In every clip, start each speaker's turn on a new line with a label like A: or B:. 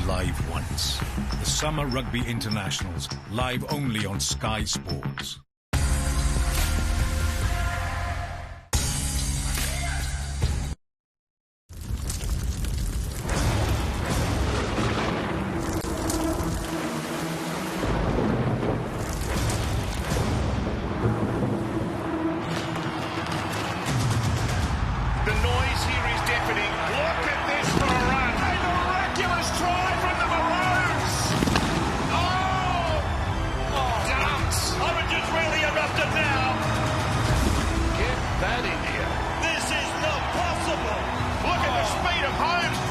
A: live once. The Summer Rugby Internationals, live only on Sky Sports.
B: The noise here is deafening. Look at this for a run. A miraculous try from the Maroons. Oh, dance. Orange's really erupted now. Get that in here. This is not possible. Look at the speed of Holmes.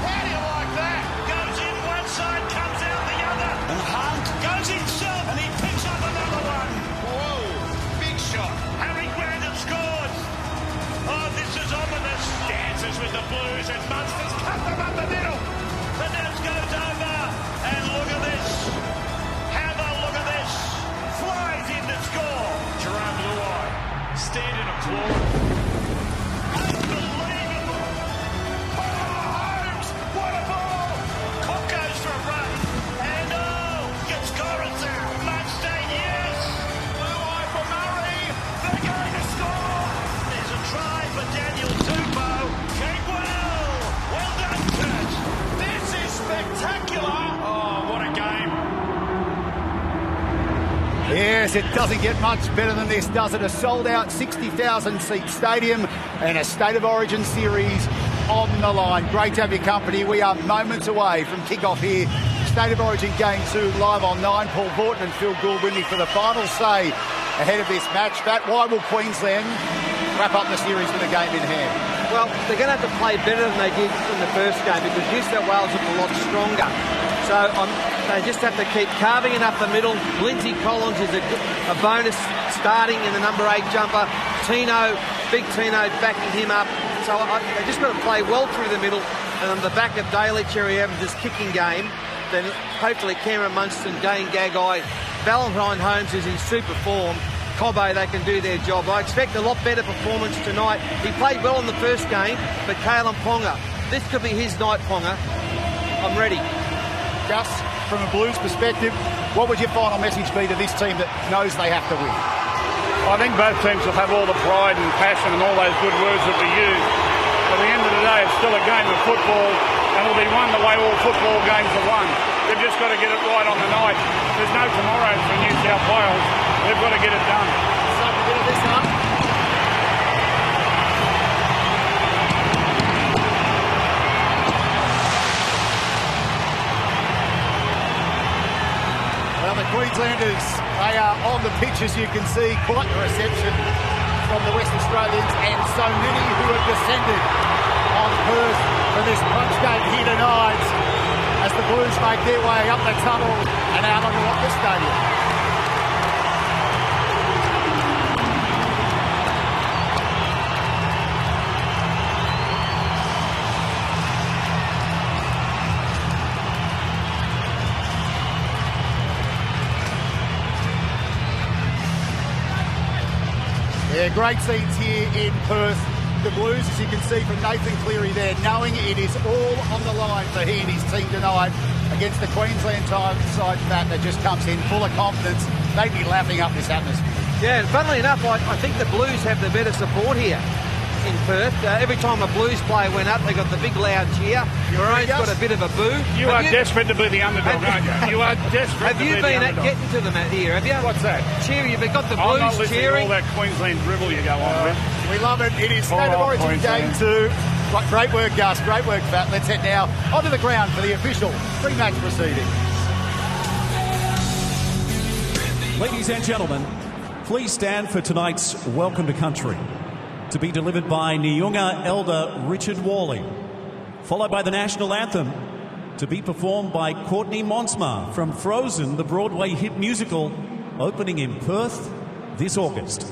B: How do you like that? Goes in one side, comes out the other. And Hunt goes himself and he picks up another one. Whoa, big shot. Harry Grandin scores. Oh, this is ominous. Dances with the Blues and Munsters cut them up the middle. The nets goes over. And look at this. Have a look at this. Flies in to score. Jerome Luai. Stand and applaud. Unbelievable. Oh, Holmes. What a ball. Cook goes for a run. And gets Corrins out. Munster, yes. Luai for Murray. They're going to score. There's a try for Daniel Tupou. Keep well done, Kurt. This is spectacular. Oh, what a game.
C: Yes, it doesn't get much better than this, does it? A sold-out 60,000-seat stadium and a State of Origin series on the line. Great to have your company. We are moments away from kick-off here. State of Origin Game 2 live on 9. Paul Vorton and Phil Gould with me for the final say ahead of this match. Pat, why will Queensland wrap up the series with a game in hand?
D: Well, they're going to have to play better than they did in the first game because New South Wales look a lot stronger. So they just have to keep carving it up the middle. Lindsay Collins is a bonus starting in the number 8 jumper. Big Tino backing him up. So they just got to play well through the middle. And on the back of Daly Cherry Evans' kicking game, then hopefully Cameron Munster, Dane Gagai, Valentine Holmes is in super form. Cobbo, they can do their job. I expect a lot better performance tonight. He played well in the first game, but Kalen Ponga, this could be his night, Ponga. I'm ready.
C: Gus, from a Blues perspective, what would your final message be to this team that knows they have to win?
E: I think both teams will have all the pride and passion and all those good words that we use. At the end of the day, it's still a game of football and will be won the way all football games are won. They've just got to get it right on the night. There's no tomorrow for New South Wales. They've got to get it done.
C: Suck a bit of this up. Well, the Queenslanders, they are on the pitch, as you can see. Quite the reception from the West Australians and so many who have descended on Perth for this punch game here tonight as the Blues make their way up the tunnel and out onto the stadium. Yeah, great scenes here in Perth. The Blues, as you can see from Nathan Cleary there, knowing it is all on the line for he and his team tonight against the Queensland side that just comes in full of confidence. They'd be lapping up this atmosphere.
D: Yeah, and funnily enough, I think the Blues have the better support here in Perth. Every time a Blues player went up, they got the big loud cheer. Maroons got a bit of a boo.
E: You are desperate to be the underdog, aren't you? You are desperate to be the underdog.
D: Have you been getting to them here, have you?
E: What's that?
D: Cheering. You've got the
E: I'm not
D: Blues
E: listening
D: cheering.
E: to all that Queensland dribble you go on with.
C: We love it. It is State of Origin Game 2. Great work, Gus. Great work, Pat. Let's head now onto the ground for the official pre-match proceedings.
F: Ladies and gentlemen, please stand for tonight's Welcome to Country, to be delivered by Nyunga Elder Richard Worley, followed by the National Anthem, to be performed by Courtney Monsma from Frozen, the Broadway hit musical, opening in Perth this August.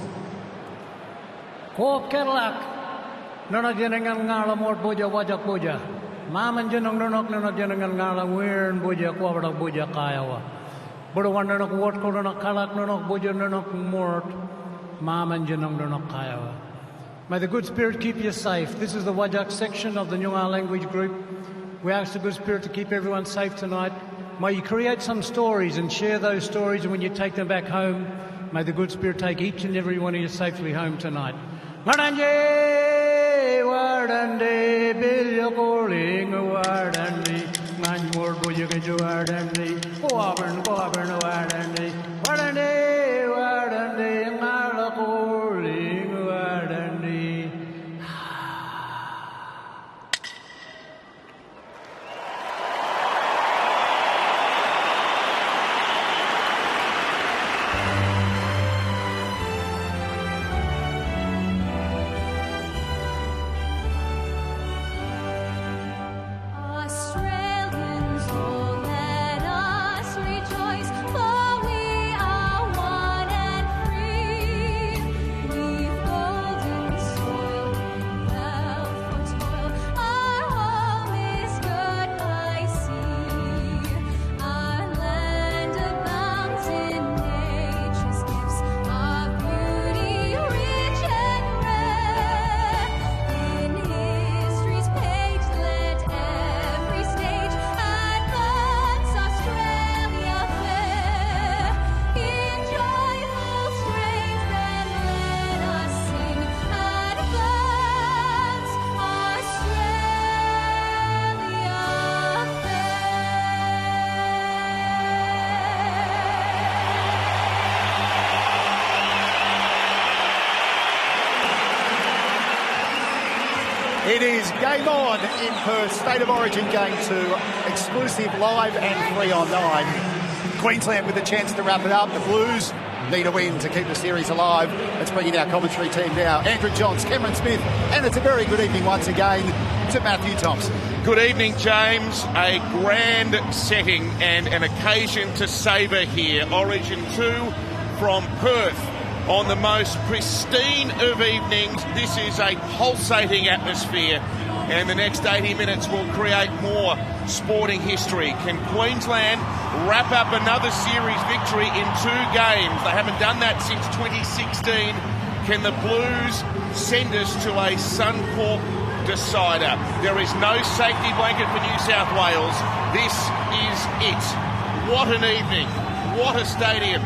G: Ko Kerlak, nono jenengan ngala mort boja wajak boja. Maman jenong nonok nono jenengan ngala wiern boja ko badak boja kayawa. Bodo wan nonok wort ko nonok kalak nonok boja nonok mort. Maman jenong nonok kayawa. May the good spirit keep you safe. This is the Wajak section of the Nyunga language group. We ask the Good Spirit to keep everyone safe tonight. May you create some stories and share those stories, and when you take them back home, may the Good Spirit take each and every one of you safely home tonight.
H: Australians, oh, let us rejoice, for we are one and free. We've golden soil, wealth for toil. Our home is good by sea. Our land abounds in nature's gifts, our beauty rich and rare. In history's page, let every stage advance Australia fair. In joyful strains, then let us sing, advance Australia
C: It is game on in Perth, State of Origin Game 2, exclusive live and 3 on 9. Queensland with a chance to wrap it up. The Blues need a win to keep the series alive. Let's bring in our commentary team now. Andrew Johns, Cameron Smith, and it's a very good evening once again to Matthew Thompson.
B: Good evening, James. A grand setting and an occasion to savour here. Origin 2 from Perth. On the most pristine of evenings, this is a pulsating atmosphere, and the next 80 minutes will create more sporting history. Can Queensland wrap up another series victory in 2 games? They haven't done that since 2016. Can the Blues send us to a Suncorp decider? There is no safety blanket for New South Wales. This is it. What an evening. What a stadium.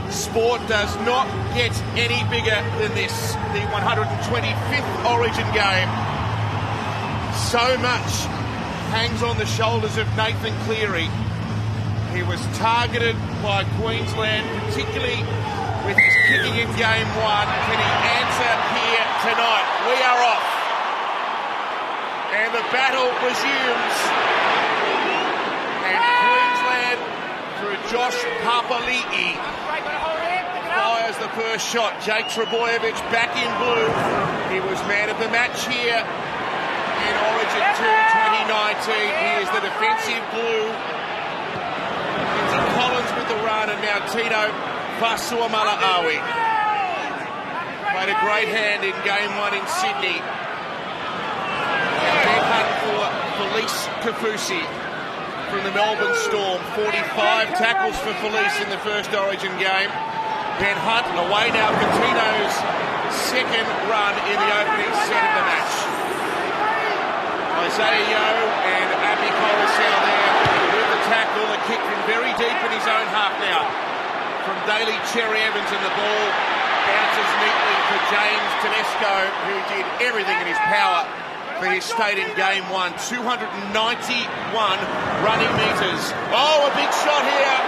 B: Sport does not get any bigger than this. The 125th Origin game. So much hangs on the shoulders of Nathan Cleary. He was targeted by Queensland, particularly with his kicking in game 1. Can he answer here tonight? We are off. And the battle resumes. And Queensland, through Josh Papali'i, fires the first shot. Jake Trebojevic back in blue. He was man of the match here in Origin 2 2019. He is the defensive blue. Lindsay Collins with the run, and now Tino Fasuamala-Awi. Played a great hand in game 1 in Sydney. And Ben Hunt for Felice Kafusi from the Melbourne Storm. 45 tackles for Felice in the first Origin game. Ben Hunt away now for Tino's second run in the opening set of the match. Isaiah Yeo and Abby Colasel there with the tackle. A kick from very deep in his own half now from Daly Cherry Evans, and the ball bounces neatly for James Tedesco, who did everything in his power for his state in game 1. 291 running metres. Oh, a big shot here.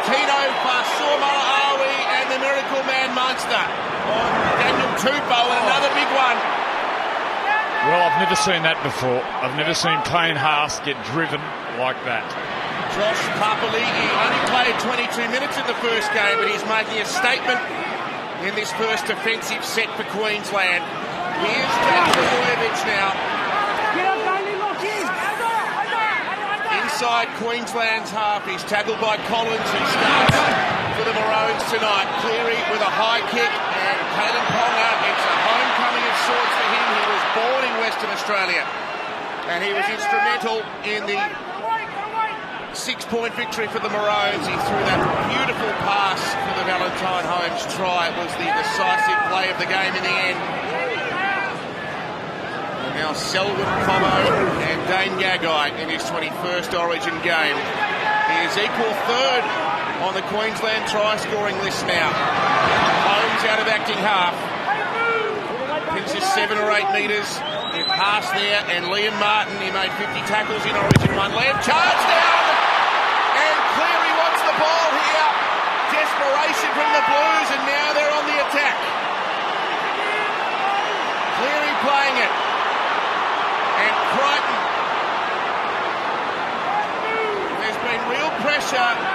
B: Tino Fasuamala-Awi and the Miracle Man Munster on Daniel Tupou, and another big one.
E: Well, I've never seen that before. I've never seen Kane Haas get driven like that.
B: Josh Papali'i only played 22 minutes in the first game, but he's making a statement in this first defensive set for Queensland. Here's Jake Trebojevic now. Inside Queensland's half, he's tackled by Collins, who starts for the Maroons tonight. Cleary with a high kick, and Kalen Ponga, it's a homecoming of sorts for him. He was born in Western Australia, and he was instrumental in the 6-point victory for the Maroons. He threw that beautiful pass for the Valentine Holmes try. It was the decisive play of the game in the end. Now Selwyn Cobo and Dane Gagai in his 21st Origin game. He is equal third on the Queensland try-scoring list now. Holmes out of acting half. Pins is 7 or 8 metres. He passed there, and Liam Martin, he made 50 tackles in Origin 1. Lamb charge down, and Cleary wants the ball here. Desperation from the Blues, and now they're on the attack. Cleary playing it. And Crichton. There's been real pressure.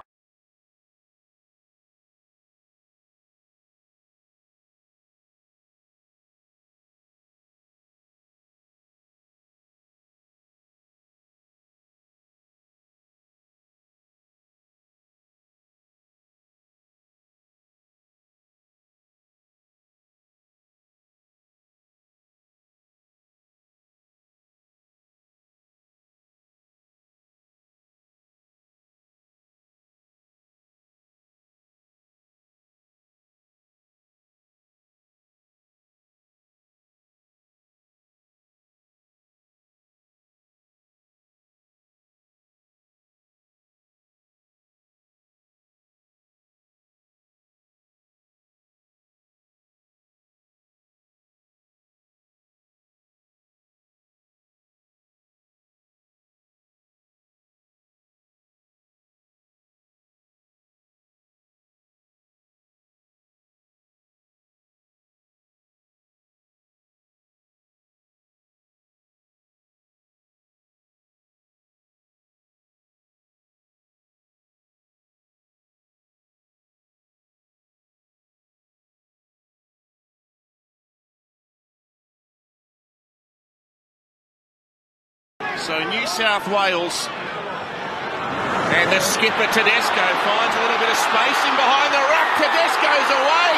B: So New South Wales, and the skipper Tedesco finds a little bit of spacing behind the ruck. Tedesco's away.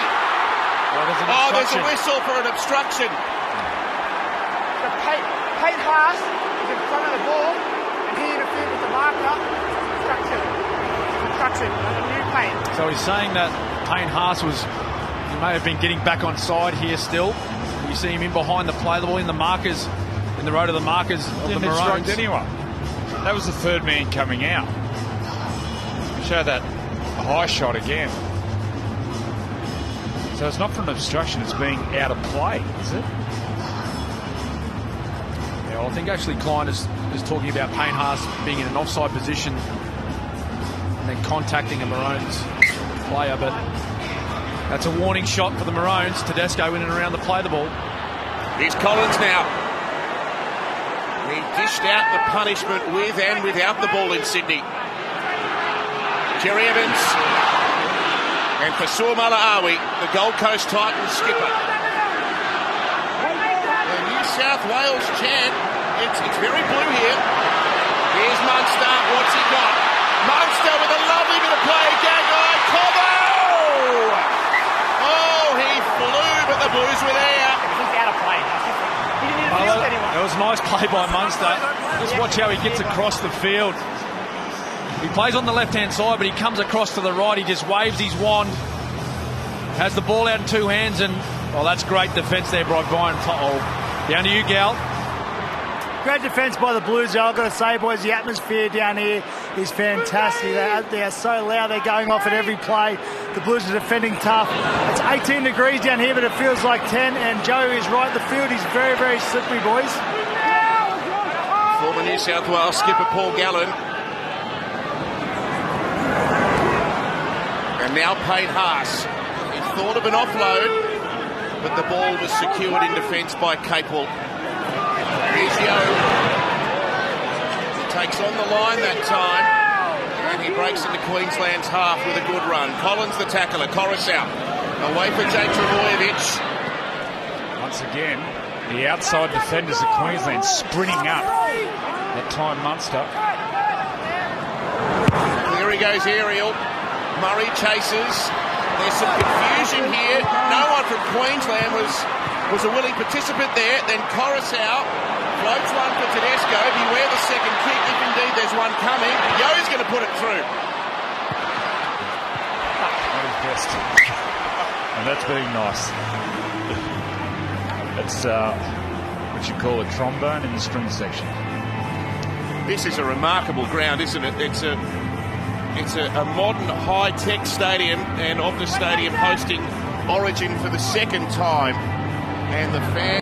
B: There's a whistle for an obstruction.
I: So Payne Haas is in front of the ball, and he interfered with the marker. Obstruction. A new Payne.
J: So he's saying that Payne Haas he may have been getting back on side here still. You see him in behind the play, the ball in the markers. In the road of the markers of the Maroons.
K: Anyone. That was the third man coming out. Show that high shot again. So it's not from obstruction, it's being out of play, is it?
J: Yeah, well, I think actually Klein is talking about Payne Haas being in an offside position and then contacting a Maroons player, but that's a warning shot for the Maroons. Tedesco in and around the play the ball.
B: Here's Collins now. He dished out the punishment with and without the ball in Sydney. Jerry Evans. And for Suomala-Awi, the Gold Coast Titans skipper. The New South Wales champ. It's very blue here. Here's Munster. What's he got? Munster with a lovely bit of play. Gagai. Cobo! Oh, he flew, but the Blues were there.
I: He's out of play. He didn't interfere with anyone.
J: That was a nice play by Munster. Just watch how he gets across the field. He plays on the left-hand side, but he comes across to the right. He just waves his wand, has the ball out in two hands, and, well, that's great defence there by Brian Tuttle. Down to you, Gal.
L: Great defence by the Blues, I've got to say, boys. The atmosphere down here is fantastic. They are so loud. They're going off at every play. The Blues are defending tough. It's 18 degrees down here, but it feels like 10. And Joe is right. The field is very, very slippery, boys.
B: Former New South Wales skipper Paul Gallen. And now Payne Haas. He thought of an offload, but the ball was secured in defence by Capewell. Here's Yo. He takes on the line that time, and he breaks into Queensland's half with a good run. Collins the tackler, Coruscant away for Jake Trbojevic.
K: Once again, the outside defenders of Queensland sprinting up. That time Munster.
B: Cleary goes aerial. Murray chases. There's some confusion here. No one from Queensland was a willing participant there. Then Coruscant floats one for Tedesco. Beware the second kick, if indeed there's one coming. Yo's going to put it through.
K: That is best. And that's being nice. It's what you call a trombone in the string section.
B: This is a remarkable ground, isn't it? It's a modern high-tech stadium, and Optus Stadium hosting Origin for the second time. And the fans...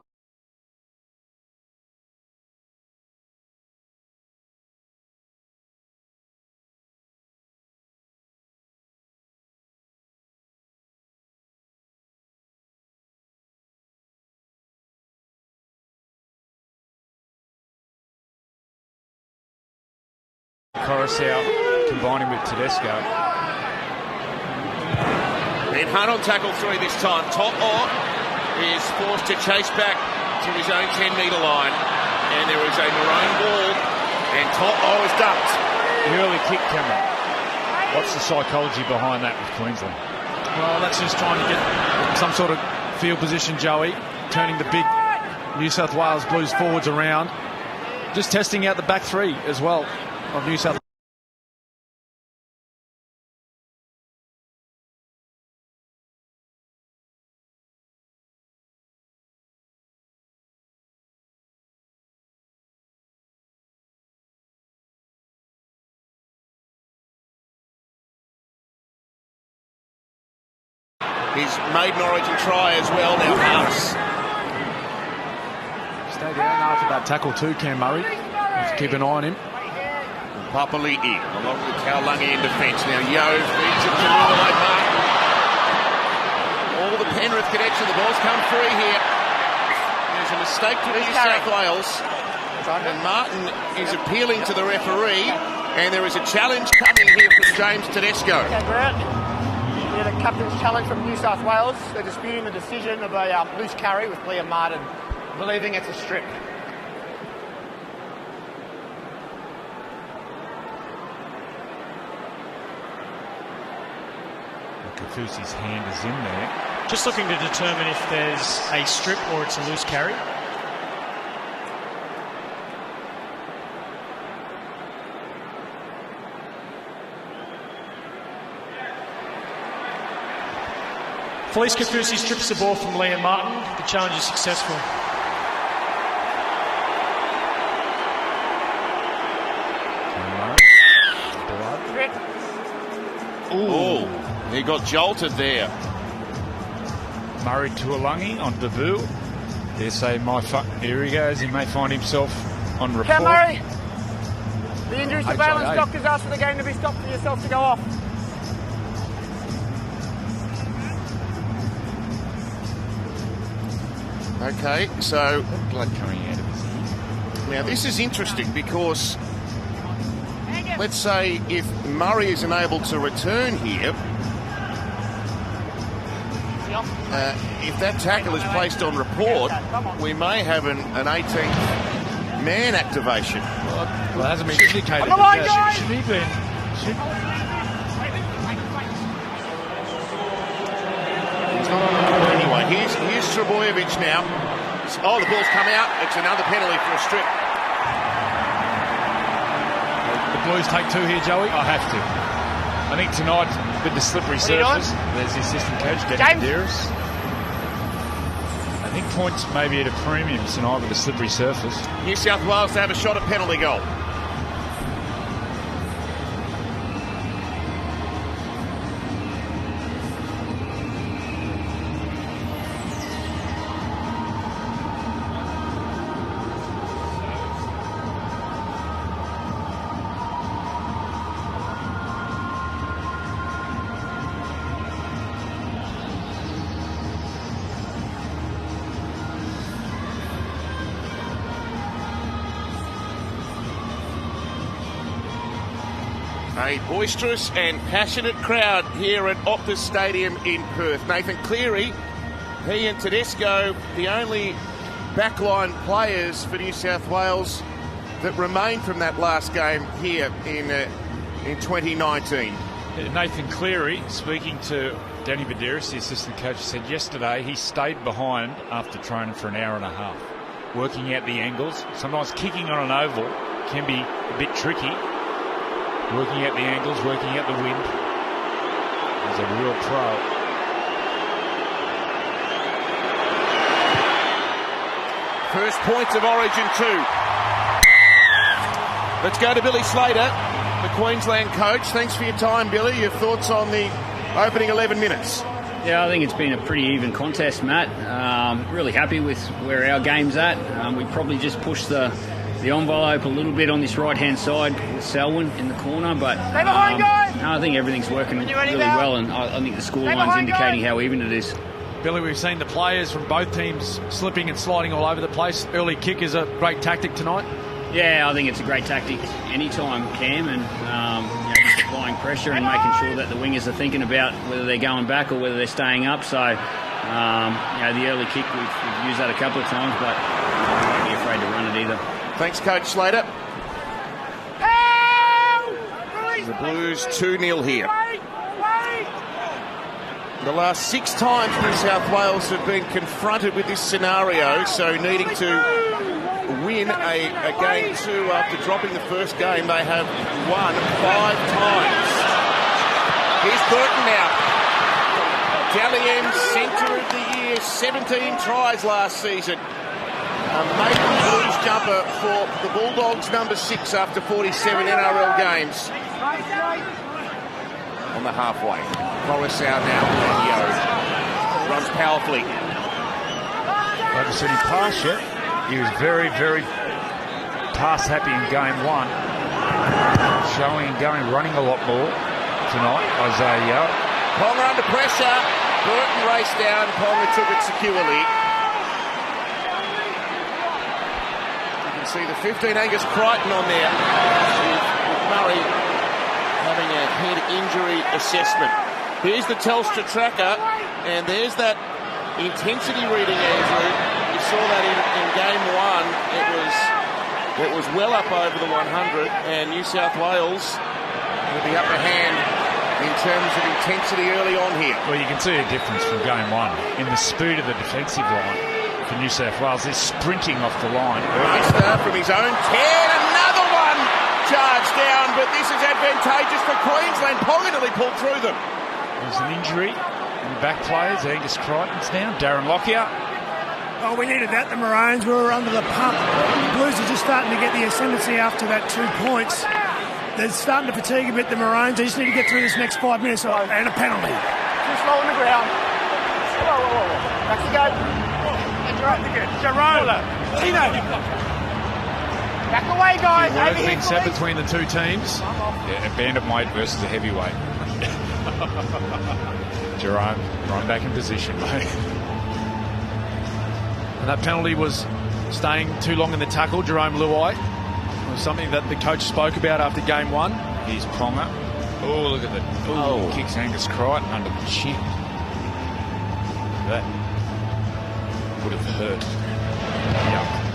K: Coruscant combining with Tedesco.
B: And Hunt on tackle 3 this time. To'o is forced to chase back to his own 10-metre line. And there is a Maroon ball. And To'o is ducked.
K: Early kick, Cameron. What's the psychology behind that with Queensland?
J: Well, that's just trying to get some sort of field position, Joey. Turning the big New South Wales Blues forwards around. Just testing out the back three as well of New South.
B: His maiden Origin try as well. Now Harris.
J: Stay down after that tackle too, Cam Murray. Have to keep an eye on him.
B: Papali'i along with Kaulungi in defence. Now Yo feeds it to Lillard Martin. All the Penrith connection. The ball's come free here. There's a mistake to New South Wales. And Martin is appealing to the referee. And there is a challenge coming here from James Tedesco.
I: The captain's challenge from New South Wales. They're disputing the decision of a loose carry with Liam Martin, believing it's a strip.
K: Kafusi's hand is in there.
M: Just looking to determine if there's a strip or it's a loose carry. Felice Kafusi strips the ball from Liam Martin. The challenge is successful.
B: Ooh, he got jolted there.
K: Murray Tuolungi on debut. They say, here he goes. He may find himself on report.
I: Cam Murray, the injury surveillance doctors asked for the game to be stopped for yourself to go off.
B: Okay, so
K: blood coming out of his ears.
B: Now this is interesting because let's say if Murray is unable to return here, if that tackle is placed on report, we may have an 18th man activation.
J: Well, it hasn't been indicated.
K: Should he be?
B: Anyway, here's Trebojevic now. Oh, the ball's come out. It's another penalty for a strip.
J: The Blues take 2 here, Joey.
K: I have to. I think tonight, with the slippery surface, there's the assistant coach, Danny Medeiros. I think points may be at a premium tonight with the slippery surface.
B: New South Wales to have a shot at penalty goal. A boisterous and passionate crowd here at Optus Stadium in Perth. Nathan Cleary, he and Tedesco, the only backline players for New South Wales that remain from that last game here in 2019.
K: Nathan Cleary, speaking to Danny Medeiros, the assistant coach, said yesterday he stayed behind after training for an hour and a half, working out the angles. Sometimes kicking on an oval can be a bit tricky. Working out the angles, working out the wind. He's a real pro.
B: First points of Origin 2. Let's go to Billy Slater, the Queensland coach. Thanks for your time, Billy. Your thoughts on the opening 11 minutes?
N: Yeah, I think it's been a pretty even contest, Matt. Really happy with where our game's at. We probably just pushed the envelope a little bit on this right-hand side with Selwyn in the corner, but I think everything's working really well, and I think the scoreline's indicating how even it is.
J: Billy, we've seen the players from both teams slipping and sliding all over the place. Early kick is a great tactic tonight.
N: Yeah, I think it's a great tactic anytime, Cam, and just applying pressure and making sure that the wingers are thinking about whether they're going back or whether they're staying up. So, the early kick, we've used that a couple of times, but don't be afraid to run it either.
B: Thanks, Coach Slater. The Blues 2-0 here. The last 6 times New South Wales have been confronted with this scenario, so needing to win a game 2 after dropping the first game, they have won 5 times. Here's Burton now. Dally M, centre of the year, 17 tries last season. A maiden Blues jumper for the Bulldogs, number 6 after 47 NRL games. On the halfway. Coruscant now, and Yo runs powerfully.
K: I haven't seen him pass yet. He was very, very pass happy in game 1. Showing and going, running a lot more tonight. Isaiah Yo.
B: Ponga under pressure. Burton raced down. Ponga took it securely. You can see the 15 Angus Crichton on there. With Murray having a head injury assessment. Here's the Telstra tracker, and there's that intensity reading, Andrew. You saw that in game 1. It was well up over the 100, and New South Wales with the upper hand in terms of intensity early on here.
K: Well, you can see a difference from game 1 in the speed of the defensive line for New South Wales. They're sprinting off the line.
B: Baxter from his own 10, another one charged down, but this is advantageous for Queensland. Ponga nearly pulled through them.
K: There's an injury in the back players. Angus Crichton's down. Darren Lockyer.
L: Oh, we needed that. The Maroons were under the pump. The Blues are just starting to get the ascendancy after that 2 points. They're starting to fatigue a bit, the Maroons. They just need to get through this next 5 minutes and a penalty.
I: Too slow on the ground. Whoa. Back to go. Jerome. Back away, guys.
J: What has been said between the 2 teams?
K: Yeah, a bantamweight versus a heavyweight. Jerome, right back in position, mate.
J: And that penalty was staying too long in the tackle. Jerome Luai. It was something that the coach spoke about after game 1.
K: Here's Ponga. Oh, look at that. Oh, kicks Angus Crichton under the chin. That would have hurt. Yuck.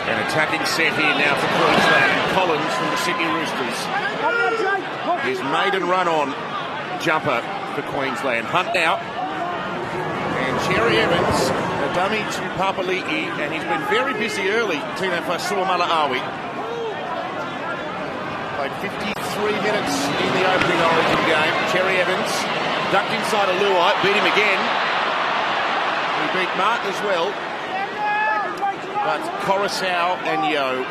B: An attacking set here now for Queensland. Collins from the Sydney Roosters. His maiden run-on jumper for Queensland. Hunt now. And Cherry Evans, a dummy to Papali'i, and he's been very busy early, Tino Fasuamala-Awi. Played 53 minutes in the opening Origin game. Cherry Evans ducked inside of Luai, beat him again. He beat Martin as well. But Coruscant and Yo.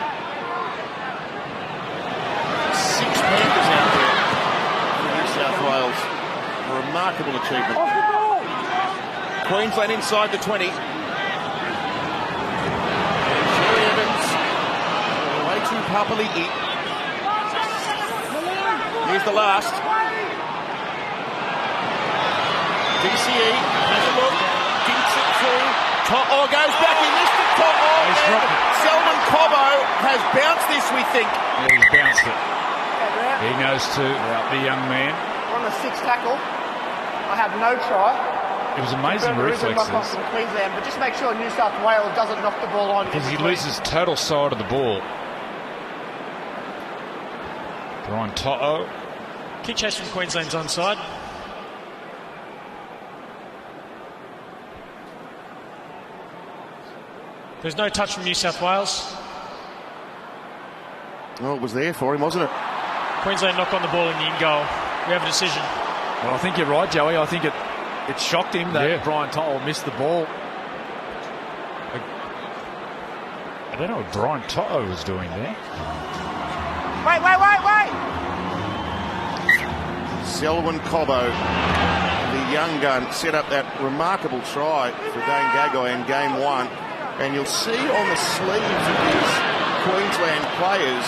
B: 6 Panthers out there for New South Wales. A remarkable achievement. Queensland inside the 20. And Cherry Evans away to Papali'i. Here's the last. DCE has a look. Dinks it through. To'o goes back. He missed it. To'o. Selwyn Cobbo has bounced this, we think.
K: Yeah, he's bounced it. He goes to the young man.
I: On the 6th tackle. I have no try.
K: It was amazing reflexes.
I: From Queensland, but just make sure New South Wales doesn't knock the ball on.
K: Because he loses total side of the ball. Brian To'o.
M: Kick chase from Queensland's onside. There's no touch from New South Wales.
B: Well, it was there for him, wasn't it?
M: Queensland knock on the ball in the in goal. We have a decision.
J: Well, I think you're right, Joey. I think it shocked him that Brian Toto missed the ball.
K: I don't know what Brian Toto was doing there.
I: Wait!
O: Selwyn Cobbo, the young gun, set up that remarkable try for Dane Gagai in game 1. And you'll see on the sleeves of these Queensland players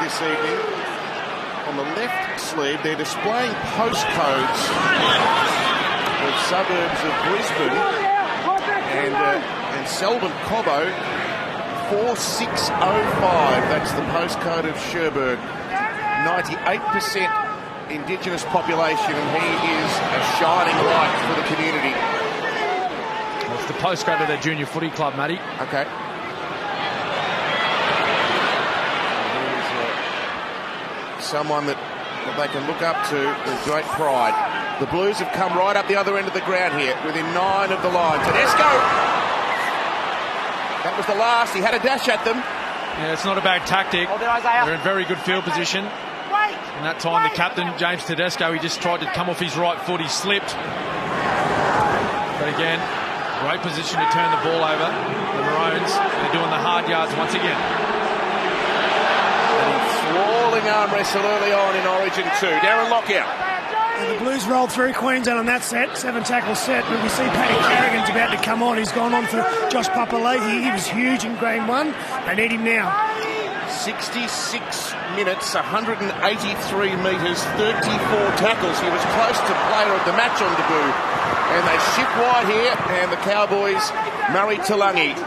O: this evening, on the left sleeve, they're displaying postcodes of suburbs of Brisbane. And Selwyn Cobbo, 4605, that's the postcode of Cherbourg. 98% Indigenous population, and he is a shining light for the community.
J: Well, it's the postcode of their junior footy club, Matty.
O: Okay. Someone that they can look up to with great pride. The Blues have come right up the other end of the ground here, within 9 of the line. Tedesco! That was the last. He had a dash at them.
J: Yeah, it's not a bad tactic. They're in very good field position. And that time, the captain, James Tedesco, he just tried to come off his right foot. He slipped. But again, great position to turn the ball over. The Maroons, they're doing the hard yards once again.
O: And he's thralling arm wrestle early on in Origin 2. Darren Lockyer.
P: And the Blues rolled through Queensland on that set, 7 tackle set, but we see Paddy Carrigan's about to come on. He's gone on for Josh Papali'i. He was huge in game 1. They need him now.
O: 66 minutes, 183 metres, 34 tackles. He was close to player of the match on debut. And they shift wide here, and the Cowboys, Murray Talangi.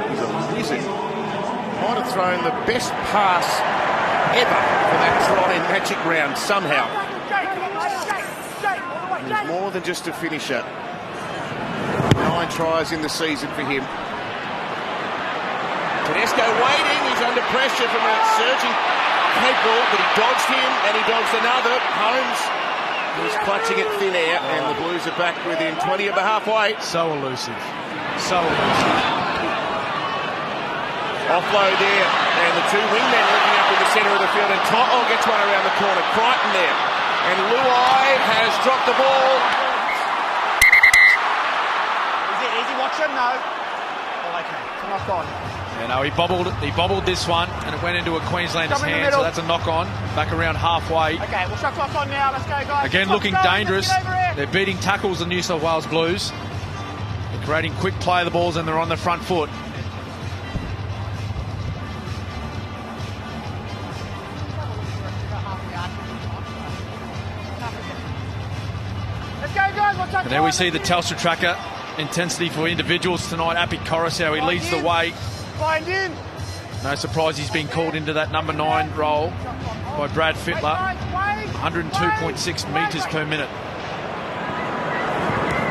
O: He's a wizard. Might have thrown the best pass ever for that try in Magic Round somehow. He's more than just a finisher. 9 tries in the season for him. Tedesco waiting, he's under pressure from a surging Capel, but he dodged him and he dodged another. Holmes was clutching at thin air, and the Blues are back within 20 of the halfway.
J: So elusive. So elusive.
O: Offload there, and the 2 wingmen looking up in the centre of the field, and Toto gets one around the corner. Crichton there, and Luai has dropped the ball.
I: Easy, watch him, no. Oh, okay, it's a knock on.
J: Yeah, no, he bobbled this one, and it went into a Queenslander's hand, so that's a knock-on, back around halfway.
I: Okay, we'll shut off on now, let's go, guys.
J: Again, looking dangerous. They're beating tackles, the New South Wales Blues. They're creating quick play of the balls, and they're on the front foot.
I: Let's go, guys,
J: And there we see the Telstra tracker. Intensity for individuals tonight. Apik Coruscant, he leads the way.
I: Find in.
J: No surprise he's been called into that number 9 role by Brad Fittler. 102.6 metres per minute.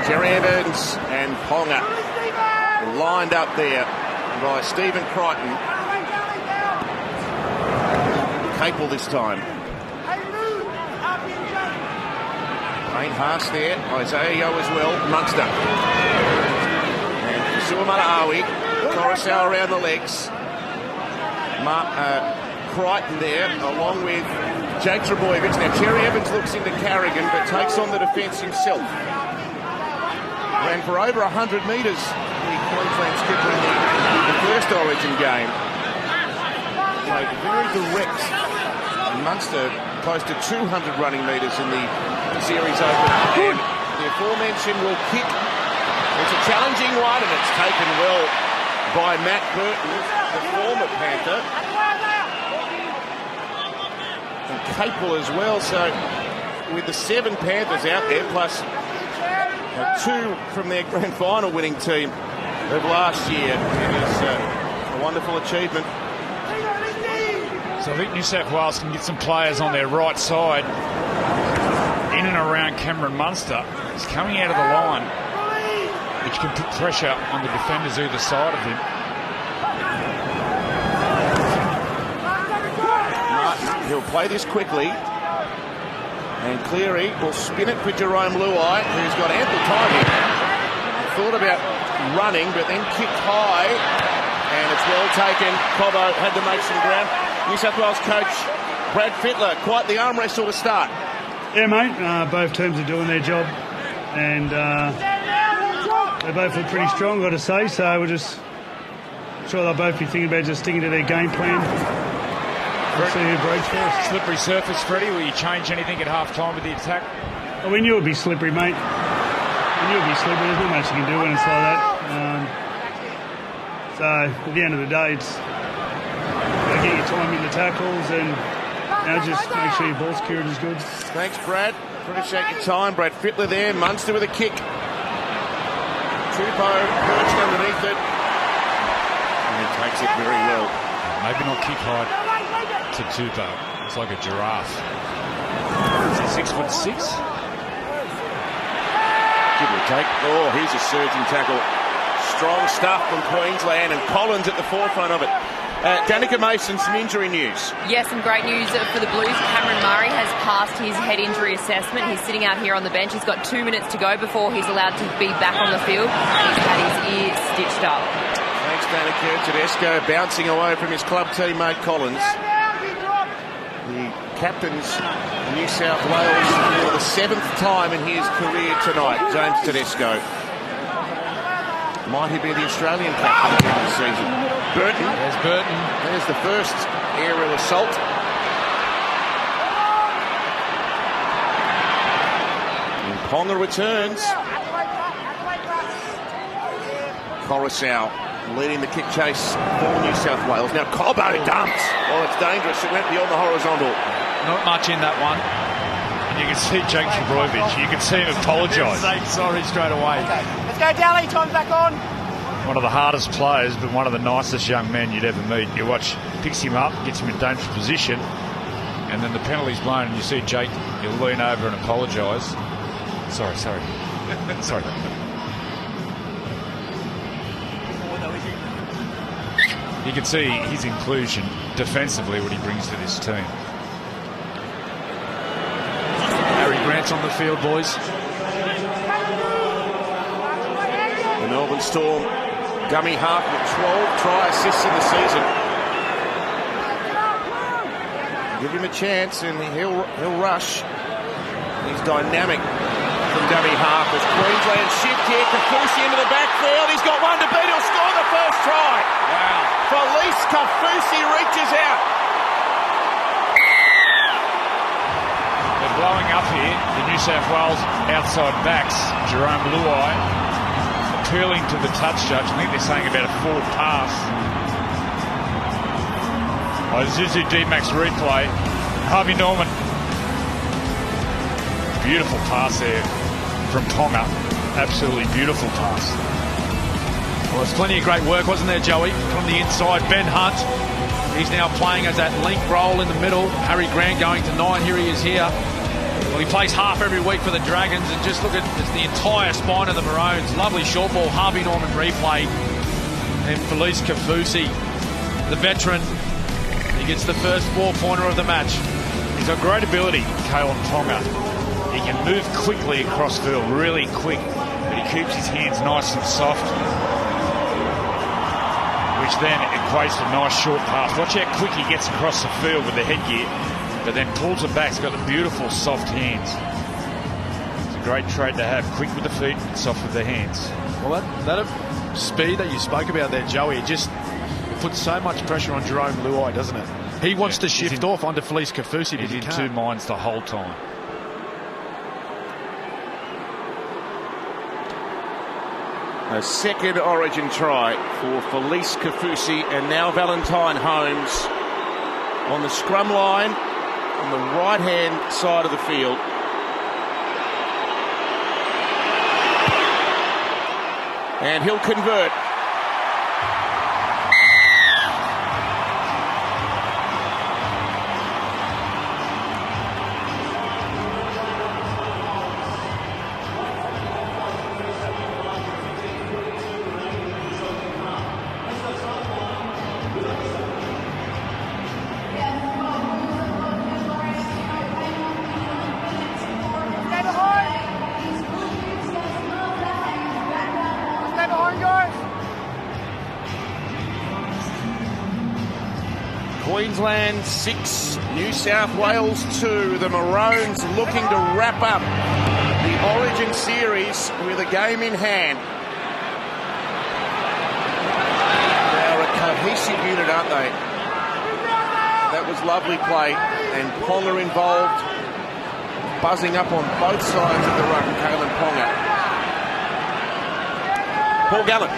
O: Jerry Evans and Ponga lined up there by Stephen Crichton. Capel this time. Payne Haas there, Isaiah Yeo as well, Munster. And Kasua Malaawi, Coruscant around the legs. Crichton there, along with Jake Trebojevic. Now, Cherry Evans looks into Carrigan, but takes on the defence himself. Ran for over 100 metres, the Queensland skipper in the first Origin game. Played very direct. And Munster close to 200 running metres in the series opener. And the aforementioned will kick. It's a challenging one, and it's taken well by Matt Burton, the former Panther. And Capel as well. So with the 7 Panthers out there, plus 2 from their grand final winning team of last year, it is a wonderful achievement.
K: So I think New South Wales can get some players on their right side in and around Cameron Munster. He's coming out of the line, which can put pressure on the defenders either side of him.
O: Martin, he'll play this quickly. And Cleary will spin it for Jerome Luai, who's got ample time here. Thought about running, but then kicked high. And it's well taken. Cobbo had to make some ground. New South Wales coach Brad Fittler, quite the arm wrestle to start.
Q: Yeah, mate. Both teams are doing their job, and they both look pretty strong, got to say. So we're just sure they'll both be thinking about just sticking to their game plan. We'll see who breaks first.
K: Slippery surface, Freddie. Will you change anything at half time with the attack?
Q: Well, we knew it'd be slippery, mate. We knew it'd be slippery. There's not much you can do when it's like that. So at the end of the day, it's got to get your time in the tackles and just make sure your ball security is good.
O: Thanks, Brad. Appreciate your time. Brad Fittler there. Munster with a kick. Tupou perched underneath it. And he takes it very well.
K: Maybe not kick high to Tupou. It's like a giraffe. Is he 6'6"?
O: Give or take. Oh, here's a surging tackle. Strong stuff from Queensland, and Collins at the forefront of it. Danica Mason, some injury news.
R: Yes, some great news for the Blues. Cameron Murray has passed his head injury assessment. He's sitting out here on the bench. He's got 2 minutes to go before he's allowed to be back on the field, and he's had his ear stitched up.
O: Thanks, Danica. Tedesco bouncing away from his club teammate Collins. The captain's New South Wales for the 7th time in his career tonight, James Tedesco. Might he be the Australian captain of the season? Burton.
J: There's Burton.
O: There's the first aerial assault. And Ponga returns. Coruscant leading the kick chase for New South Wales. Now Cobbo dumps. Oh, it's dangerous. It went beyond the horizontal.
K: Not much in that one. And you can see Jake Trebojevic. You can see him apologise.
J: Say sorry straight away.
I: Okay. Let's go, Dally. Time's back on.
K: One of the hardest players, but one of the nicest young men you'd ever meet. You watch, picks him up, gets him in dangerous position, and then the penalty's blown, and you see Jake, he'll lean over and apologise. Sorry. Sorry. You can see his inclusion defensively, what he brings to this team.
J: Harry Grant's on the field, boys.
O: The Melbourne Storm, Gummy Harp with 12 try assists in the season. Give him a chance and he'll rush. He's dynamic from Gummy Harp as Queensland shift here. Kafusi into the backfield. He's got one to beat. He'll score the first try.
J: Wow.
O: Felice Kafusi reaches out.
K: They're blowing up here. The New South Wales outside backs, Jerome Luai, appealing to the touch judge. I think they're saying about a forward pass. Zuzu D-Max replay. Harvey Norman. Beautiful pass there from Ponga. Absolutely beautiful pass.
J: Well, there's plenty of great work, wasn't there, Joey? From the inside, Ben Hunt. He's now playing as that link role in the middle. Harry Grant going to 9. Here he is here. Well, he plays half every week for the Dragons, and just look at the entire spine of the Maroons. Lovely short ball, Harvey Norman replay. And Felice Kafusi, the veteran, he gets the first 4-pointer of the match.
K: He's got great ability, Kalen Ponga. He can move quickly across field, really quick, but he keeps his hands nice and soft, which then equates to a nice short pass. Watch how quick he gets across the field with the headgear, but then pulls it back. He's got the beautiful soft hands. It's a great trait to have, quick with the feet, soft with the hands.
J: Well, that speed that you spoke about there, Joey, it just puts so much pressure on Jerome Luai, doesn't it? He wants to shift off onto Felice Kafusi, but
K: he's in two minds the whole time.
O: A second Origin try for Felice Kafusi, and now Valentine Holmes on the scrum line on the right-hand side of the field. And he'll convert. Queensland 6, New South Wales 2. The Maroons looking to wrap up the Origin series with a game in hand. They're a cohesive unit, aren't they? That was lovely play, and Ponga involved, buzzing up on both sides of the ruck, Kalen Ponga. Paul Gallen.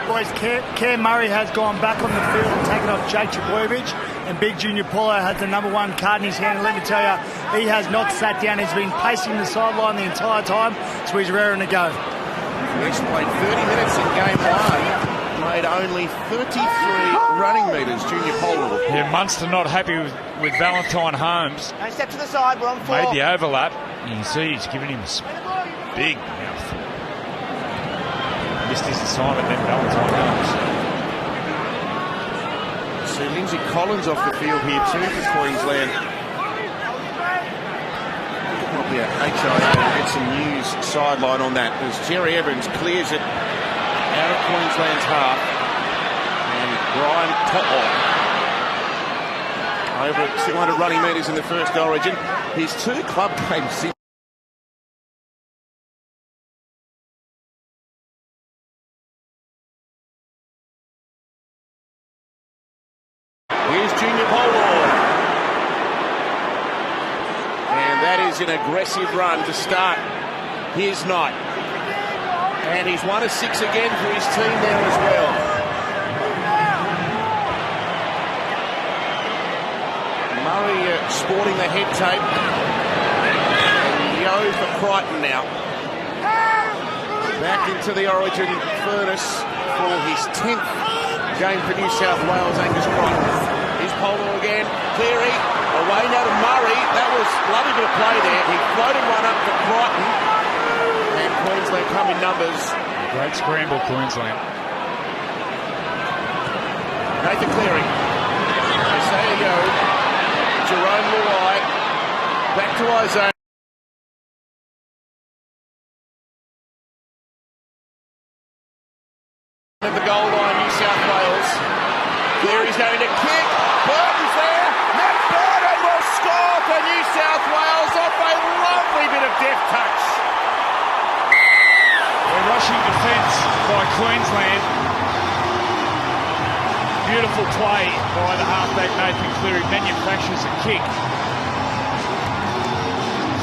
L: Boys, Cam Murray has gone back on the field and taken off Jake Trbojevic, and Big Junior Paulo has the number 1 card in his hand. And let me tell you, he has not sat down. He's been pacing the sideline the entire time, so he's raring to go.
O: He's played 30 minutes in game 1. Made only 33 running metres, Junior Paulo.
K: Yeah, Munster not happy with Valentine Holmes.
I: Don't step to the side, we're on 4.
K: Made the overlap. You can see he's giving him a big mouthful. Missed his assignment then, Valentine Holmes.
O: See Lindsay Collins off the field here too for Queensland. Might be a HIA, get some news sideline on that as Jerry Evans clears it out of Queensland's half, and Brian Totlock over 200 running metres in the first Origin. His 2 club games since. Here's Junior Paulo, and that is an aggressive run to start his night. And he's 1 of 6 again for his team there as well. Murray sporting the head tape. And Yo for Crichton now. Back into the Origin furnace for his 10th game for New South Wales, Angus Crichton. Here's Polo again. Cleary away now to Murray. That was lovely bit of play there. He floated one up to Crichton. And Queensland come in numbers.
K: Great scramble, Queensland.
O: Nathan Cleary. Isaiah Yo. Jerome Luai. Back to Isaiah. At the goal line, New South Wales. Cleary's going to kick. Burton's there. Matt Burton will score for New South Wales off a lovely bit of deft touch.
K: Rushing defence by Queensland. Beautiful play by the halfback Nathan Cleary. Manufactures a kick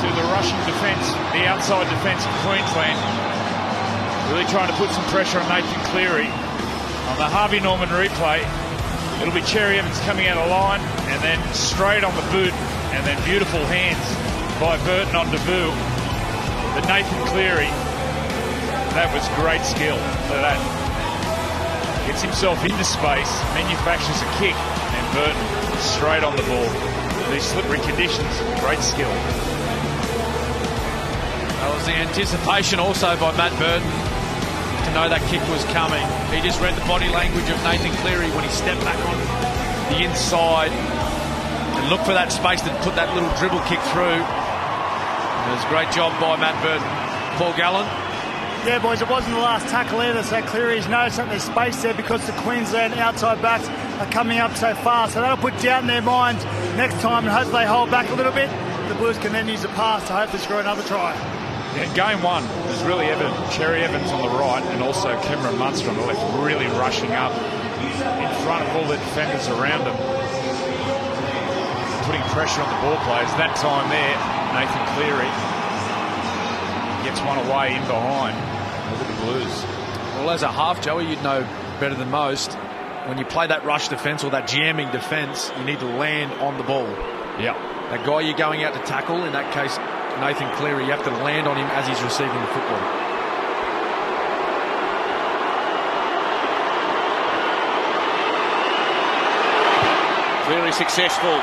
K: to the rushing defence, the outside defence of Queensland. Really trying to put some pressure on Nathan Cleary. On the Harvey Norman replay, it'll be Cherry Evans coming out of line and then straight on the boot, and then beautiful hands by Burton on debut. But Nathan Cleary, that was great skill for that. Gets himself into space, manufactures a kick, and Burton straight on the ball. These slippery conditions, great skill.
J: That was the anticipation also by Matt Burton to know that kick was coming. He just read the body language of Nathan Cleary when he stepped back on the inside and looked for that space to put that little dribble kick through. It was a great job by Matt Burton. Paul Gallen.
L: Yeah, boys, it wasn't the last tackle either, so Cleary's noticed that there's space there because the Queensland outside backs are coming up so fast. So that'll put doubt in their minds next time, and hopefully they hold back a little bit. The Blues can then use the pass to hopefully score another try.
K: Yeah, game 1 was really evident. Cherry Evans on the right and also Cameron Munster on the left, really rushing up in front of all the defenders around them, putting pressure on the ball players. That time there, Nathan Cleary gets one away in behind. Look at the Blues.
J: Well, as a half, Joey, you'd know better than most. When you play that rush defence or that jamming defence, you need to land on the ball.
K: Yeah.
J: That guy you're going out to tackle, in that case, Nathan Cleary, you have to land on him as he's receiving the football.
O: Cleary successful.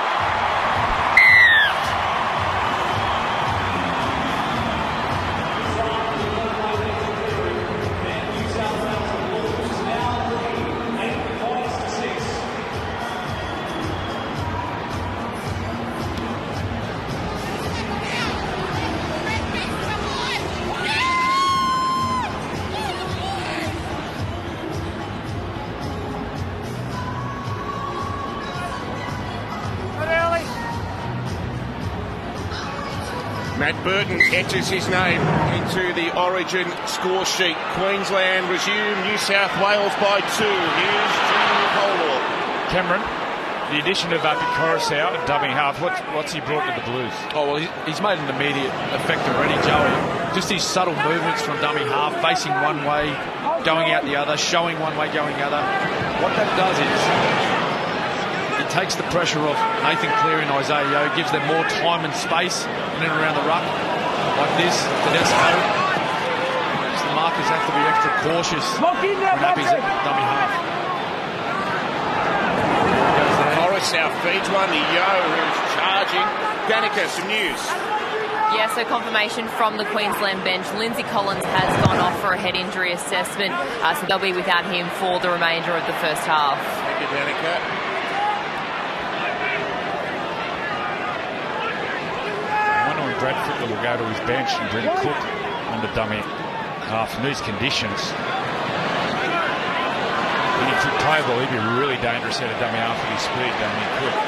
O: Matt Burton enters his name into the Origin score sheet. Queensland resume New South Wales by 2. Here's Jimmy Colwell.
K: Cameron, the addition of Api Coruscant at dummy half, what's he brought to the Blues?
J: Oh, well, he's made an immediate effect already, Joey. Just his subtle movements from dummy half, facing one way, going out the other, showing one way, going the other. What that does is it takes the pressure off Nathan Cleary and Isaiah Yeo, gives them more time and space in and around the ruck. Like this, Tedesco. So the markers have to be extra cautious when Api's at dummy half.
O: Coruscant feeds one to Yeo, who's charging. Danica, some news.
R: Yeah, so confirmation from the Queensland bench. Lindsay Collins has gone off for a head injury assessment, so they'll be without him for the remainder of the first half.
O: Thank you, Danica.
K: I wonder when Brad Fittler will go to his bench and bring Cook on the dummy half in these conditions. When he took table, he'd be really dangerous at a dummy half with his speed, Damien Cook.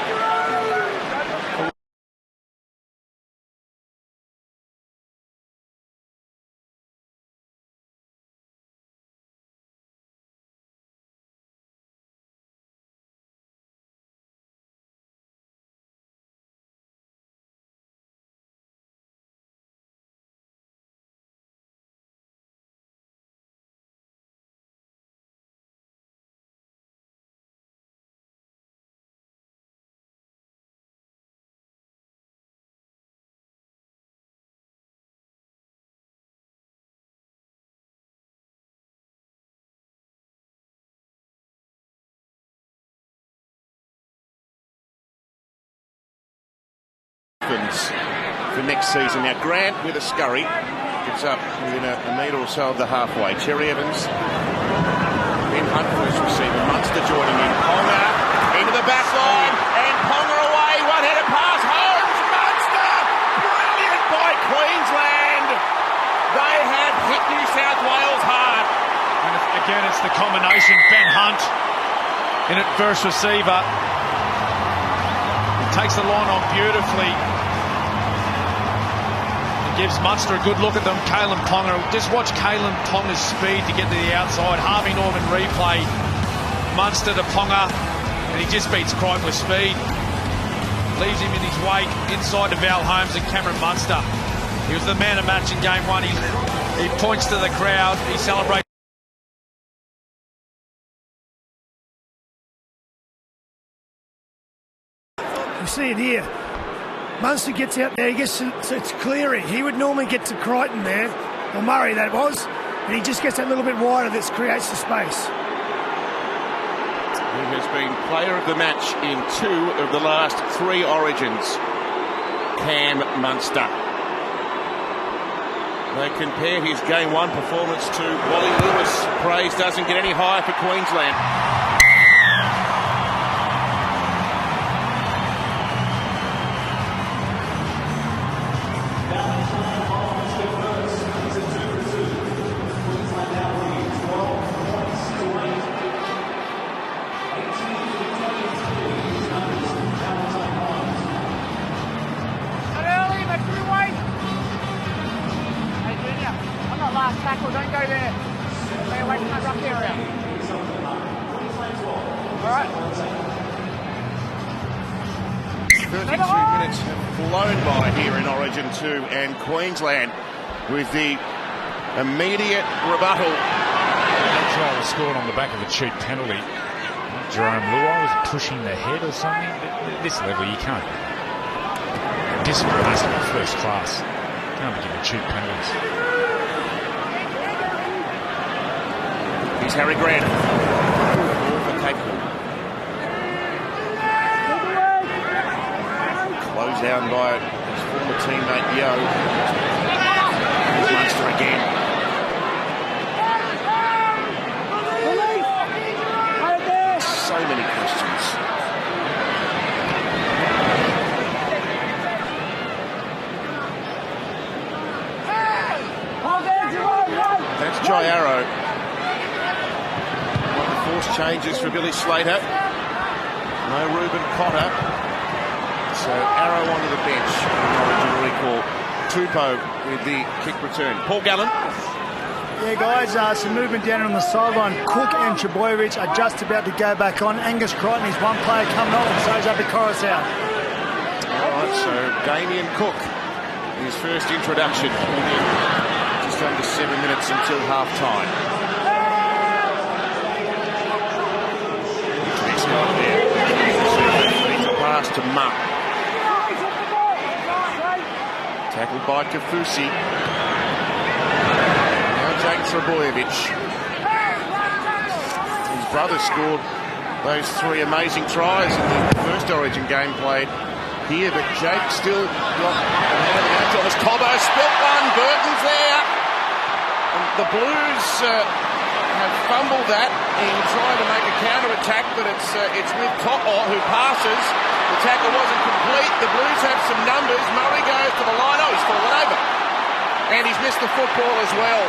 O: For next season. Now Grant with a scurry gets up within a metre or so of the halfway. Cherry Evans, Ben Hunt first receiver, Munster joining in. Ponga into the back line and Ponga away, one-headed pass, Holmes, Munster, brilliant by Queensland. They have hit New South Wales hard.
J: And again, it's the combination, Ben Hunt in at first receiver. He takes the line on beautifully. Gives Munster a good look at them. Kalen Ponga. Just watch Kalen Ponga's speed to get to the outside. Harvey Norman replay. Munster to Ponga. And he just beats Crichton with speed. Leaves him in his wake inside to Val Holmes and Cameron Munster. He was the man of match in game one. He points to the crowd. He celebrates.
P: You see it here. Munster gets out there, he gets to, so it's Cleary. He would normally get to Crichton there, or Murray that was, and he just gets that little bit wider that creates the space.
O: He has been player of the match in 2 of the last 3 Origins. Cam Munster. They compare his game 1 performance to Wally Lewis. Praise doesn't get any higher for Queensland.
I: Tackle, don't go there. Stay away from that rough area. Alright.
O: 32 minutes have flown by here in Origin 2, and Queensland with the immediate rebuttal.
K: That try was scored on the back of a cheap penalty. Jerome Luai was pushing the head or something. At this level, you can't. Discipline has to be first class. Can't be given cheap penalties.
O: Here's Harry Grant. Closed down by his former teammate Yeo. Here's Munster again. So many questions. That's Jai Arrow. Force changes for Billy Slater. No Ruben Cotter. So Arrow onto the bench. Origin recall. Tupou with the kick return. Paul Gallen.
L: Yeah, guys, some movement down on the sideline. Cook and Trbojevic are just about to go back on. Angus Crichton is one player coming off, and so's up at Coruscant.
O: All right, so Damien Cook, his first introduction, just under 7 minutes until half-time. He's got there. Needs a pass to Muck. Tackled by Kafusi. Jake Trbojevic. His brother scored those 3 amazing tries in the first Origin game played here, but Jake still got a hand out. Thomas Cobbo spilt one. Burton's there. And the Blues have fumbled that in trying to make a counter-attack, but it's with To'o who passes. The tackle wasn't complete. The Blues have some numbers. Murray goes to the line. Oh, he's fallen over. And he's missed the football as well.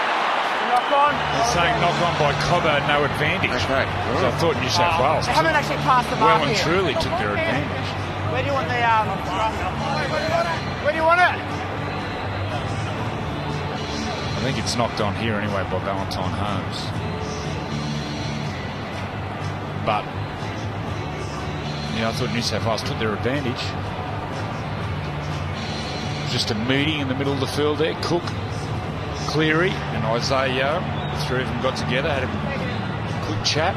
K: They're saying knock on by Cobbo, no advantage.
O: Okay.
K: So I thought New South Wales
I: They haven't actually passed the
K: well
I: mark
K: and
I: here.
K: truly took their advantage.
I: Where do you want the where do you want it?
K: I think it's knocked on here anyway by Valentine Holmes. But I thought New South Wales took their advantage. Just a meeting in the middle of the field there. Cook, Cleary and Isaiah, the 3 of them got together, had a quick chat.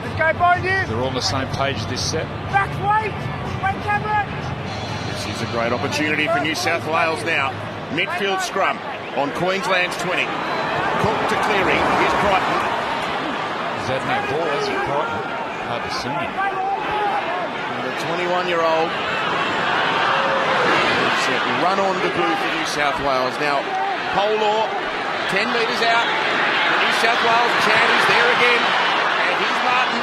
I: Let's go, behind you.
K: They're all on the same page this set.
I: Back, wait, Cameron.
O: This is a great opportunity for New South Wales now. Midfield scrum on Queensland's 20. Cook to Cleary. Here's Crichton.
K: Is that no ball? That's Crichton. Hard to see him.
O: The 21-year-old. It's a run-on debut for New South Wales. Now, Polar, 10 metres out. The New South Wales chant is there again. And here's Martin.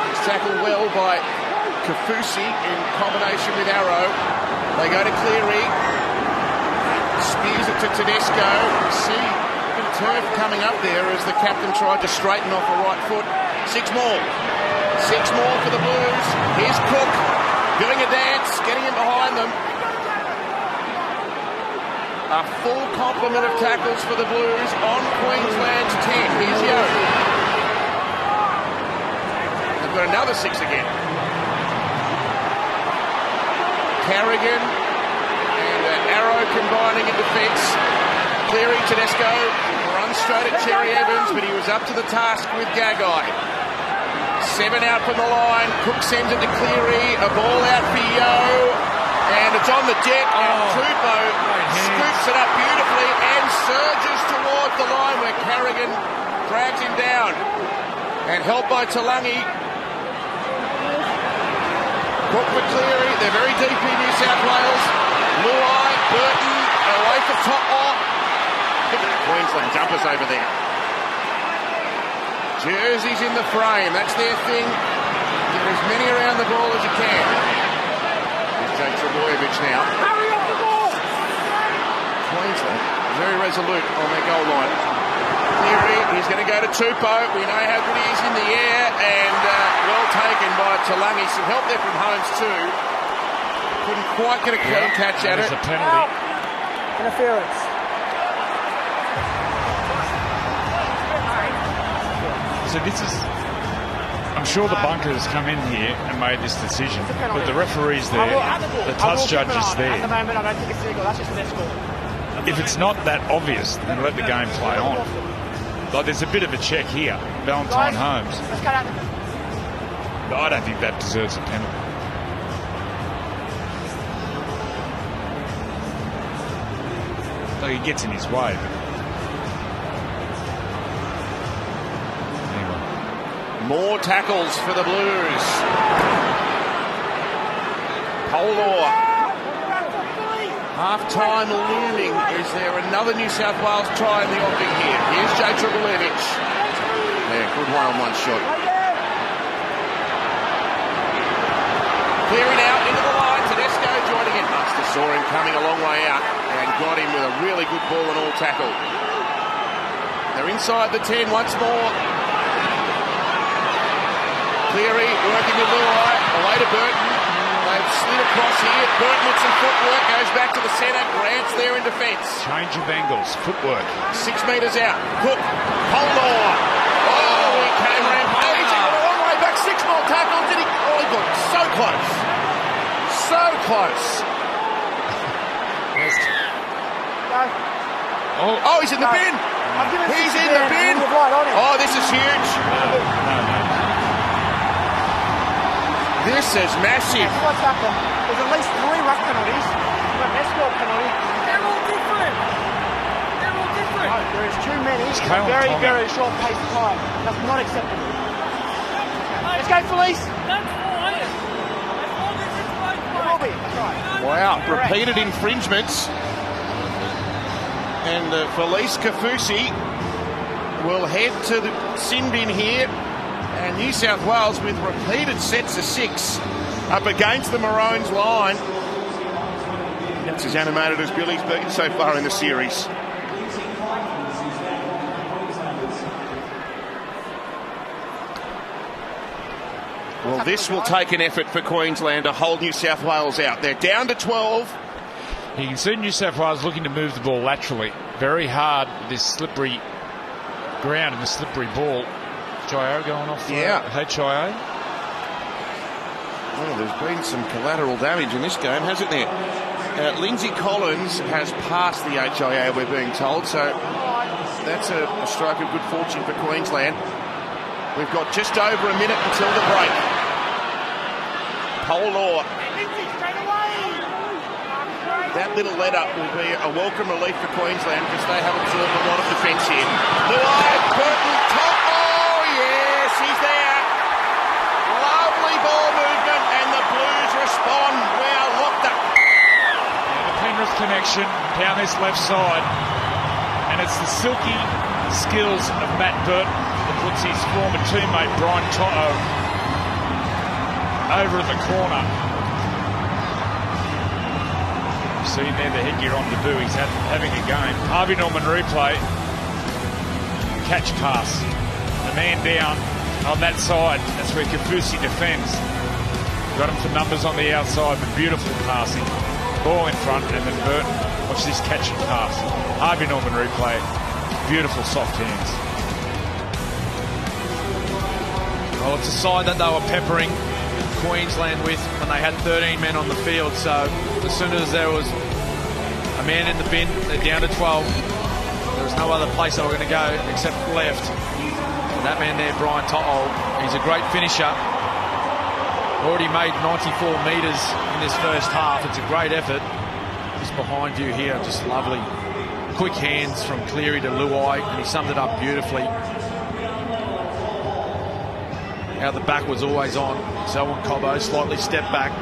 O: He's tackled well by Kafusi in combination with Arrow. They go to Cleary. Spears it to Tedesco. See a bit of turf coming up there as the captain tried to straighten off a right foot. 6 more. 6 more for the Blues. Here's Cook doing a dance, getting in behind them. A full complement of tackles for the Blues on Queensland's 10. Here's Yo. They've got another 6 again. Carrigan and Arrow combining in defence. Cleary, Tedesco runs straight at Cherry Evans, but he was up to the task with Gagai. 7 out from the line. Cook sends it to Cleary. A ball out for Yo. And it's on the jet, and Tupou scoops it up beautifully and surges towards the line where Carrigan drags him down. And helped by Talangi. Cook for Cleary. They're very deep in New South Wales. Luai, Burton, away for To'o. Look at the Queensland jumpers over there. Jerseys in the frame, that's their thing. Get as many around the ball as you can. Jake Trbojevic now.
I: Hurry up the ball!
O: Queensland very resolute on their goal line. Cleary, he's going to go to Tupou. We know how good he is in the air, and well taken by Talangi. Some help there from Holmes too. Couldn't quite get a clean catch at it.
K: There's a penalty.
I: Interference.
K: So this is... I'm sure the bunkers come in here and made this decision, but the referee's there, the touch judge is there.
I: At the moment, I don't think it's legal. That's just their score.
K: If it's not that obvious, then let the game play on. Like there's a bit of a check here, Valentine Holmes.
I: Let's cut out the...
K: But I don't think that deserves a penalty. Like he gets in his way. But...
O: More tackles for the Blues. Polar. Half-time looming. Is there another New South Wales try in the offing here? Here's Jake Trbojevic. Yeah, good one-on-one shot. Clearing out into the line. Tedesco joining in. Buster saw him coming a long way out and got him with a really good ball and all tackle. They're inside the 10 once more. Cleary working with Luai, away to Burton. They've slid across here. Burton with some footwork, goes back to the centre. Grant's there in defence.
K: Change of angles, footwork.
O: 6 metres out. Cook, Polar. Oh, he came rampaging. He went a long way back. 6 more tackles. Did he? Oh, he got so close. So close. Oh, he's in the bin. He's in the bin. Oh, this is huge.
K: No.
O: This is massive.
I: What's happened? There's at least 3 ruck penalties. But an escort penalty. They're all different. No, there is too many in a very, very short pace of time. That's not acceptable. Let's go, Felice.
O: Wow, repeated infringements. And Felice Kafusi will head to the sin bin here. And New South Wales with repeated sets of 6 up against the Maroons line. That's as animated as Billy's been so far in the series. Well, this will take an effort for Queensland to hold New South Wales out. They're down to 12.
K: You can see New South Wales looking to move the ball laterally. Very hard with this slippery ground and the slippery ball. HIO going off HIO.
O: Well, there's been some collateral damage in this game, hasn't there? Lindsay Collins has passed the HIO, we're being told, so that's a stroke of good fortune for Queensland. We've got just over a minute until the break. Polar. That little let-up will be a welcome relief for Queensland because they have absorbed a lot of defence here. Luai, Burton, top. Oh, yes, he's there. Lovely ball movement, and the Blues respond. We are locked up.
K: The Penrith connection down this left side, and it's the silky skills of Matt Burton that puts his former teammate Brian Toto over at the corner. See there the headgear on Deboo. He's having a game. Harvey Norman replay. Catch pass. The man down on that side. That's where Kafusi defends. Got him for numbers on the outside, but beautiful passing. Ball in front, and then Burton. Watch this catch and pass. Harvey Norman replay. Beautiful soft hands.
J: Well, it's a side that they were peppering Queensland with when they had 13 men on the field, so as soon as there was a man in the bin, they're down to 12. There was no other place they were going to go except left. And that man there, Brian Toto, he's a great finisher. Already made 94 metres in this first half. It's a great effort. Just behind you here, just lovely. Quick hands from Cleary to Luai, and he summed it up beautifully. How the back was always on. Selwyn Cobbo slightly stepped back.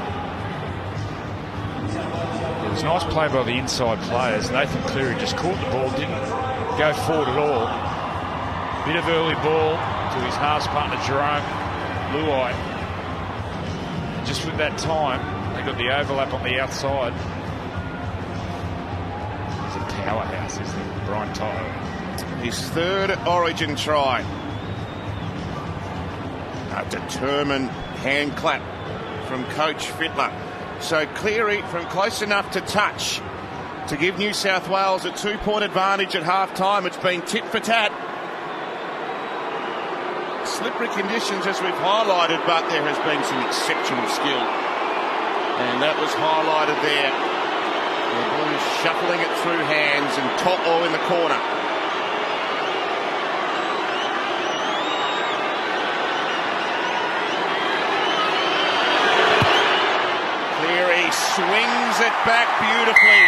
K: It was a nice play by the inside players. Nathan Cleary just caught the ball, didn't go forward at all. Bit of early ball to his halves partner Jerome Luai. Just with that time, they got the overlap on the outside. He's a powerhouse, isn't he? Brian Toto.
O: His 3rd Origin try. A determined hand clap from Coach Fittler. So Cleary from close enough to touch to give New South Wales a 2-point advantage at half-time. It's been tit for tat. Slippery conditions as we've highlighted, but there has been some exceptional skill. And that was highlighted there. The Blues shuffling it through hands and Toto in the corner. Swings it back beautifully.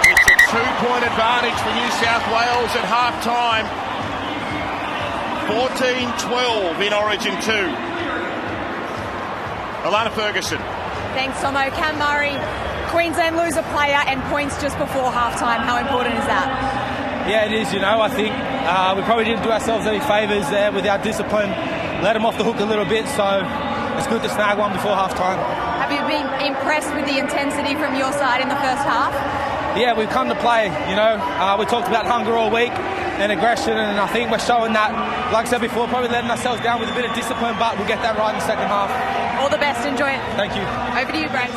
O: It's a 2-point advantage for New South Wales at half-time. 14-12 in Origin 2. Alana Ferguson.
S: Thanks, Tomo. Cam Murray, Queensland lose a player and points just before half-time. How important is that?
T: Yeah, it is, I think we probably didn't do ourselves any favours there with our discipline. Let them off the hook a little bit, so it's good to snag one before half-time.
S: Have you been impressed with the intensity from your side in the first half?
T: Yeah, we've come to play, we talked about hunger all week and aggression, and I think we're showing that. Like I said before, probably letting ourselves down with a bit of discipline, but we'll get that right in the second half.
S: All the best. Enjoy it.
M: Thank you.
S: Over to you, Bryce.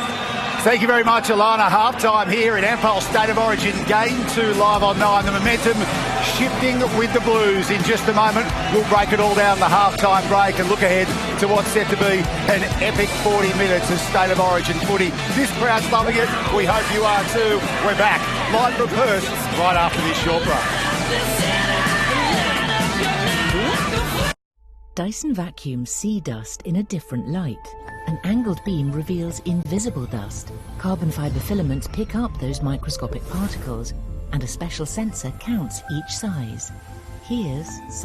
C: Thank you very much, Alana. Half-time here in Ampol State of Origin. Game 2 live on 9. The momentum shifting with the Blues. In just a moment, we'll break it all down the half-time break and look ahead to what's set to be an epic 40 minutes of State of Origin footy. This crowd's loving it. We hope you are too. We're back live from Perth right after this short break.
U: Dyson vacuums see dust in a different light. An angled beam reveals invisible dust. Carbon fibre filaments pick up those microscopic particles, and a special sensor counts each size. Here's some.